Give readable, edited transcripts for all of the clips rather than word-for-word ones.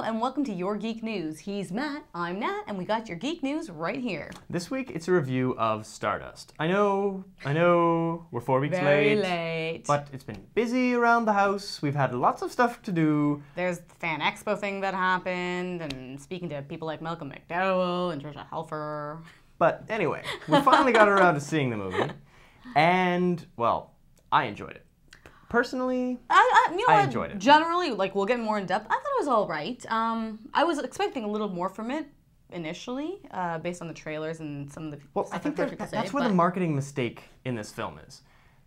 Hello and welcome to Your Geek News. He's Matt, I'm Nat, and we got your geek news right here. This week it's a review of Stardust. I know, we're 4 weeks Very late. But it's been busy around the house. We've had lots of stuff to do. There's the Fan Expo thing that happened, and speaking to people like Malcolm McDowell and Trisha Helfer. But anyway, we finally got around to seeing the movie, and, well, I enjoyed it. Personally, I enjoyed it. Generally, like, we'll get more in depth. I thought it was all right. I was expecting a little more from it initially, based on the trailers and some of the Well, I think that's where the marketing mistake in this film is.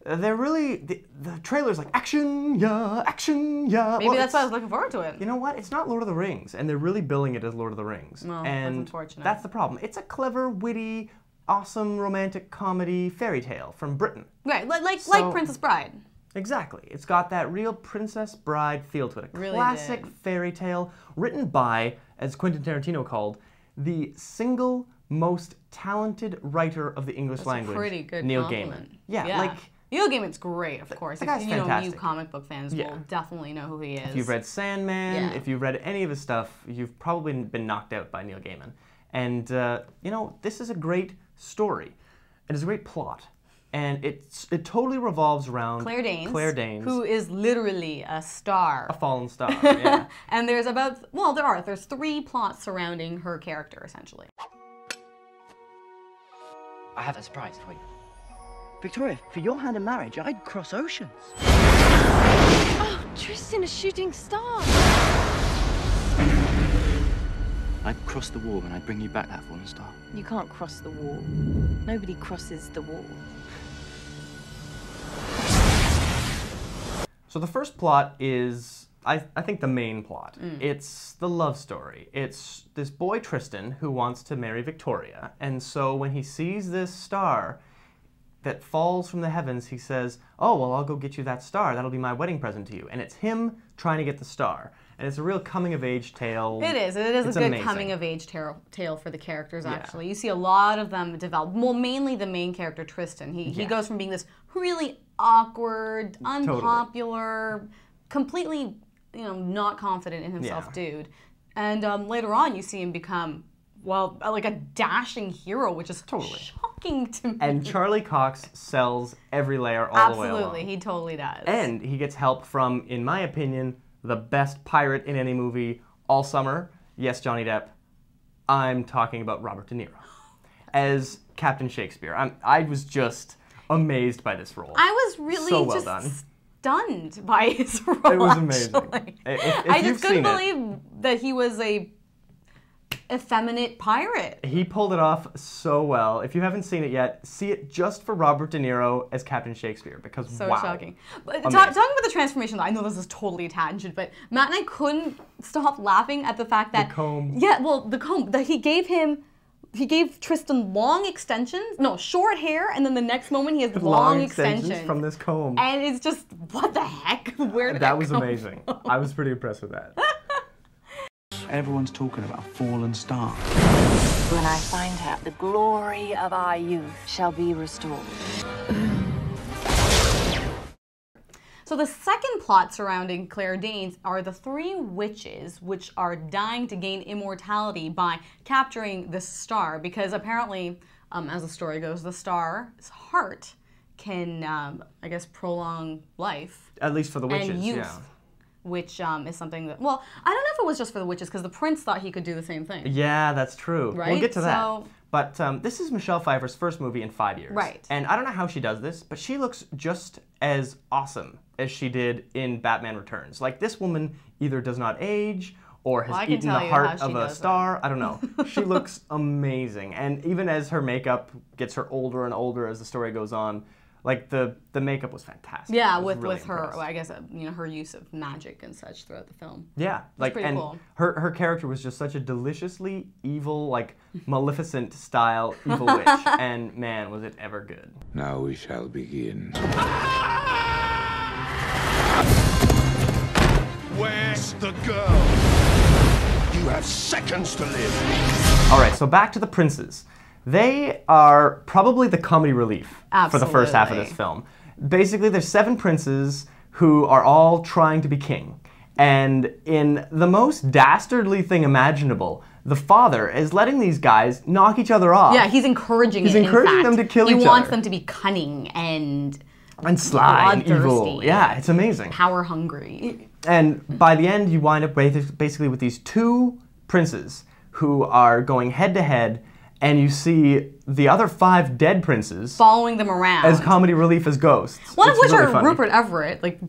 They're really, the trailer's like, action, yeah, action, yeah. Maybe that's why I was looking forward to it. You know what? It's not Lord of the Rings, and they're really billing it as Lord of the Rings. No, and that's unfortunate. That's the problem. It's a clever, witty, awesome romantic comedy fairy tale from Britain. Right, like Princess Bride. Exactly. It's got that real Princess Bride feel to it. A really classic fairy tale written by, as Quentin Tarantino called, the single most talented writer of the English language, pretty good Neil compliment. Gaiman. Yeah, like... Neil Gaiman's great, of course. The guy's If fantastic. New comic book fans will definitely know who he is. If you've read Sandman, if you've read any of his stuff, you've probably been knocked out by Neil Gaiman. And, you know, this is a great story. It is a great plot. And it totally revolves around Claire Danes, who is literally a star. A fallen star, yeah. And there's there's 3 plots surrounding her character, essentially. I have a surprise for you. Victoria, for your hand in marriage, I'd cross oceans. Oh, Tristan, a shooting star. I'd cross the wall and I'd bring you back that fallen star. You can't cross the wall. Nobody crosses the wall. So the first plot is, I think, the main plot. It's the love story. It's this boy, Tristan, who wants to marry Victoria. And so when he sees this star that falls from the heavens, he says, oh, well, I'll go get you that star. That'll be my wedding present to you. And it's him trying to get the star. And it's a real coming-of-age tale. It is. It is a good coming-of-age tale for the characters, actually. You see a lot of them develop. Well, mainly the main character, Tristan. He goes from being this really awkward, unpopular, completely, not confident in himself dude. And later on, you see him become, well, like a dashing hero, which is shocking to me. And Charlie Cox sells every layer all the way along. Absolutely, he totally does. And he gets help from, in my opinion, the best pirate in any movie all summer. Yes, Johnny Depp. I'm talking about Robert De Niro as Captain Shakespeare. I was just amazed by this role. I was really stunned by his role. It was amazing. If I just couldn't believe that he was a effeminate pirate. He pulled it off so well. If you haven't seen it yet, see it just for Robert De Niro as Captain Shakespeare, because wow. So shocking. But talking about the transformation, I know this is totally a tangent, but Matt and I couldn't stop laughing at the fact that... The comb. Yeah, well, the comb. That he gave Tristan long extensions, no, short hair, and then the next moment he has long extensions from this comb. And it's just, what the heck? Where did that was amazing. I was pretty impressed with that. Everyone's talking about a fallen star. When I find her, the glory of our youth shall be restored. So the second plot surrounding Claire Danes are the 3 witches which are dying to gain immortality by capturing this star, because apparently, as the story goes, the star's heart can, I guess, prolong life. At least for the witches, and youth, which is something that, well, I don't know if it was just for the witches, because the prince thought he could do the same thing. Yeah, that's true. Right? We'll get to that. But this is Michelle Pfeiffer's first movie in 5 years. Right. And I don't know how she does this, but she looks just as awesome as she did in Batman Returns. Like, this woman either does not age or has eaten the heart of a star. I don't know. She looks amazing. And even as her makeup gets her older and older as the story goes on, like, the makeup was fantastic. Yeah, was with her, I guess, her use of magic and such throughout the film. Yeah, like, pretty and cool. her character was just such a deliciously evil, like, Maleficent style evil witch, and man, was it ever good. Now we shall begin. Where's the girl? You have seconds to live. All right, so back to the princes. They are probably the comedy relief for the first half of this film. Basically, there's 7 princes who are all trying to be king. And in the most dastardly thing imaginable, the father is letting these guys knock each other off. Yeah, he's encouraging He's encouraging them to kill each other. He wants them to be cunning and sly and evil. Yeah, it's amazing. Power hungry. And by the end, you wind up basically with these two princes who are going head to head, and you see the other 5 dead princes following them around as comedy relief as ghosts. One of which are funny. Rupert Everett, like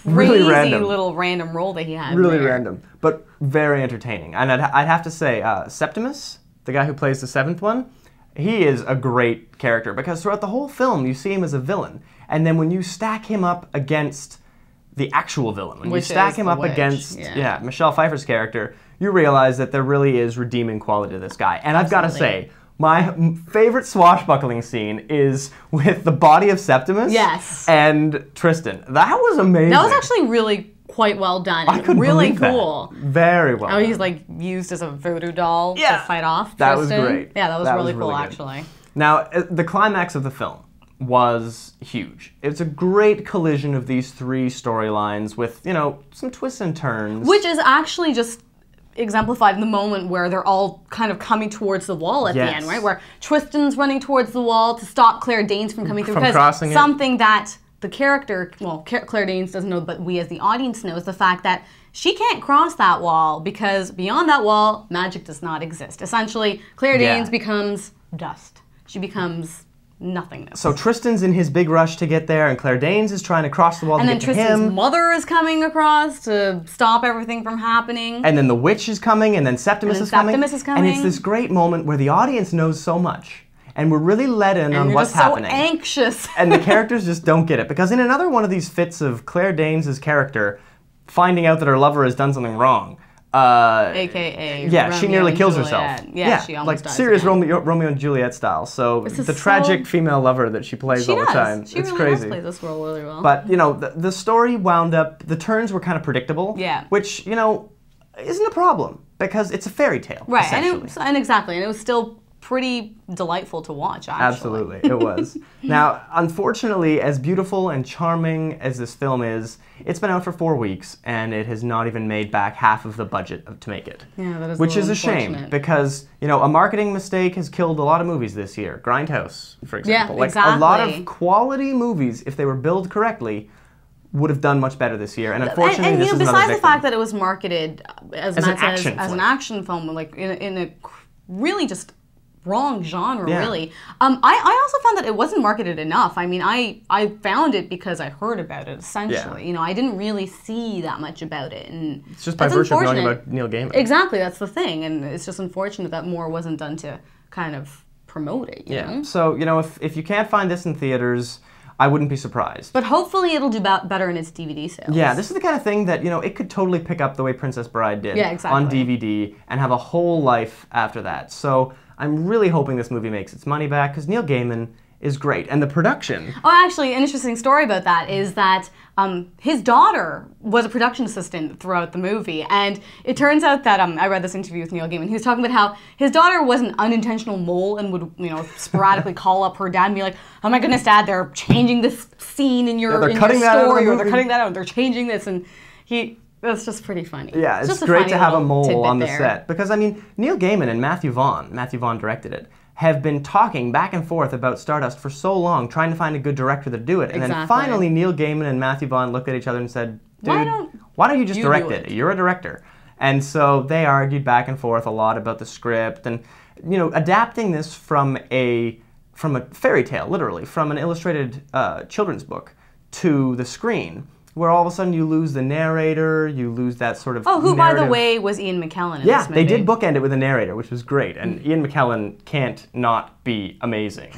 really random little random role that he had. Really random, but very entertaining. And I'd have to say, Septimus, the guy who plays the 7th one, he is a great character because throughout the whole film you see him as a villain, and then when you stack him up against the actual villain, when you stack him up against Michelle Pfeiffer's character, you realize that there really is redeeming quality to this guy. And I've got to say, my favorite swashbuckling scene is with the body of Septimus and Tristan. That was amazing. That was actually really quite well done. I couldn't really believe cool. That. Very well done. He's like used as a voodoo doll to fight off Tristan. That was great. Yeah, that was really cool actually. Now, the climax of the film was huge. It's a great collision of these 3 storylines with, some twists and turns. Which is actually just exemplified in the moment where they're all kind of coming towards the wall at the end, right? Where Tristan's running towards the wall to stop Claire Danes from coming through. Because something that the character, Claire Danes doesn't know, but we as the audience know, is the fact that she can't cross that wall because beyond that wall, magic does not exist. Essentially, Claire Danes becomes dust. She becomes nothingness. So Tristan's in his big rush to get there, and Claire Danes is trying to cross the wall to get to him. And then Tristan's mother is coming across to stop everything from happening. And then the witch is coming, and then Septimus is coming. And it's this great moment where the audience knows so much, and we're really let in on what's happening. So anxious. And the characters just don't get it, because in another one of these fits of Claire Danes' character finding out that her lover has done something wrong, AKA she nearly kills herself. Yeah, she almost dies. Serious Romeo and Juliet style. So the tragic female lover that she plays all the time. She it's really crazy. Does play this role really well. But the story wound up. The turns were kind of predictable. Yeah. Which isn't a problem because it's a fairy tale. Right, and it was still pretty delightful to watch, actually. Absolutely, it was. Now, unfortunately, as beautiful and charming as this film is, it's been out for 4 weeks, and it has not even made back half of the budget to make it. Yeah, that is which is a shame, because, a marketing mistake has killed a lot of movies this year. Grindhouse, for example. Yeah, exactly. A lot of quality movies, if they were billed correctly, would have done much better this year. And unfortunately, this is another besides victim. the fact that it was marketed as an action film, like in a really just wrong genre, really. I also found that it wasn't marketed enough. I mean, I found it because I heard about it, essentially. I didn't really see that much about it. And it's just by virtue of knowing about Neil Gaiman. Exactly, that's the thing. And it's just unfortunate that more wasn't done to kind of promote it, you know? So, if you can't find this in theaters, I wouldn't be surprised. But hopefully it'll do better in its DVD sales. Yeah, this is the kind of thing that, it could totally pick up the way Princess Bride did on DVD and have a whole life after that. So I'm really hoping this movie makes its money back because Neil Gaiman is great. And the production... Oh, actually, an interesting story about that is that his daughter was a production assistant throughout the movie. And it turns out that, I read this interview with Neil Gaiman, he was talking about how his daughter was an unintentional mole and would, sporadically call up her dad and be like, oh my goodness, Dad, they're changing this scene in your story, or they're cutting that out, they're changing this. And that's just pretty funny. Yeah, it's great to have a mole on the set. Because, Neil Gaiman and Matthew Vaughn directed it, have been talking back and forth about Stardust for so long, trying to find a good director to do it. And then finally, Neil Gaiman and Matthew Vaughn looked at each other and said, dude, why don't you just direct it? You're a director. And so they argued back and forth a lot about the script and, adapting this from a fairy tale, literally, from an illustrated children's book to the screen, where all of a sudden you lose the narrator, you lose that sort of who, narrative. by the way, was Ian McKellen in this movie. They did bookend it with a narrator, which was great. And Ian McKellen can't not be amazing.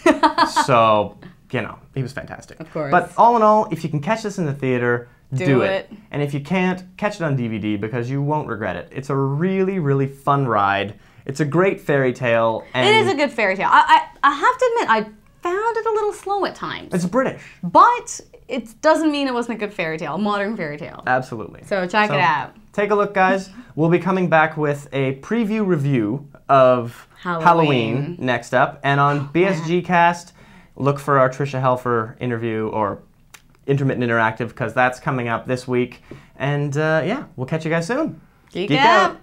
So, he was fantastic. Of course. But all in all, if you can catch this in the theater, do it. And if you can't, catch it on DVD because you won't regret it. It's a really, really fun ride. It's a great fairy tale. And it is a good fairy tale. I have to admit, I found it a little slow at times. It's British. But it doesn't mean it wasn't a good fairy tale, a modern fairy tale. Absolutely. So check it out. Take a look, guys. We'll be coming back with a preview review of Halloween next up. And on BSG Cast, look for our Trisha Helfer interview, or Intermittent Interactive, because that's coming up this week. And yeah, we'll catch you guys soon. Geek out.